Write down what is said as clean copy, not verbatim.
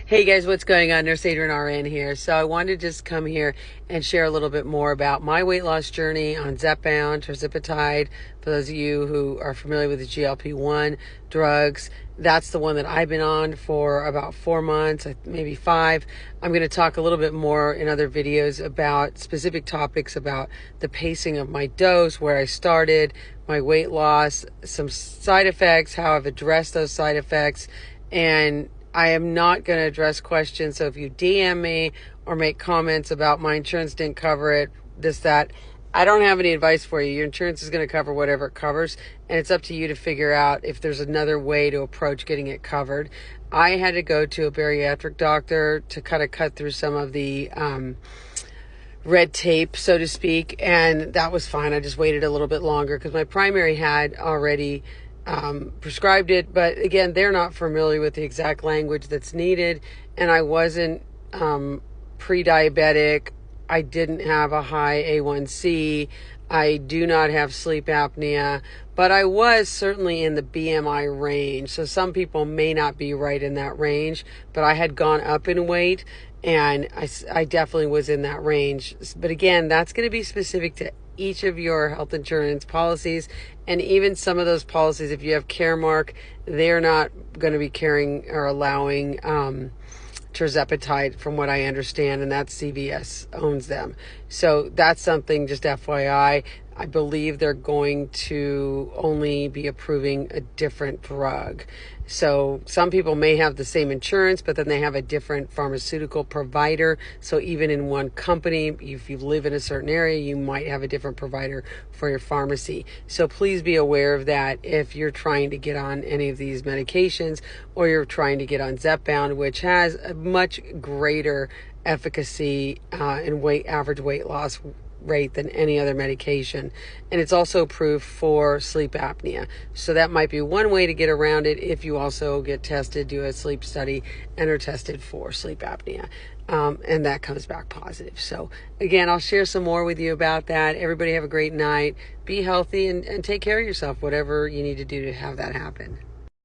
Hey guys, what's going on? Nurse Adrian RN here. So I wanted to just come here and share a little bit more about my weight loss journey on ZepBound, tirzepatide. For those of you who are familiar with the GLP1 drugs, that's the one that I've been on for about 4 months, maybe 5. I'm going to talk a little bit more in other videos about specific topics about the pacing of my dose, where I started, my weight loss, some side effects, how I've addressed those side effects, and I am not going to address questions. So if you DM me or make comments about my insurance didn't cover it, this, that, I don't have any advice for you. Your insurance is going to cover whatever it covers, and it's up to you to figure out if there's another way to approach getting it covered. I had to go to a bariatric doctor to kind of cut through some of the red tape, so to speak, and that was fine. I just waited a little bit longer because my primary had already prescribed it, but again, they're not familiar with the exact language that's needed, and I wasn't pre-diabetic. I didn't have a high A1C. I do not have sleep apnea, but I was certainly in the BMI range. So some people may not be right in that range, but I had gone up in weight, and I definitely was in that range. But again, that's going to be specific to each of your health insurance policies, and even some of those policies, if you have Caremark, they're not going to be carrying or allowing tirzepatide, from what I understand, and that's CVS owns them. So that's something, just FYI. I believe they're going to only be approving a different drug. So some people may have the same insurance, but then they have a different pharmaceutical provider. So even in one company, if you live in a certain area, you might have a different provider for your pharmacy. So please be aware of that if you're trying to get on any of these medications, or you're trying to get on ZepBound, which has a much greater efficacy and average weight loss rate than any other medication, and it's also approved for sleep apnea. So that might be one way to get around it if you also get tested, do a sleep study, and are tested for sleep apnea, and that comes back positive. So again, I'll share some more with you about that. Everybody have a great night, be healthy, and take care of yourself, whatever you need to do to have that happen.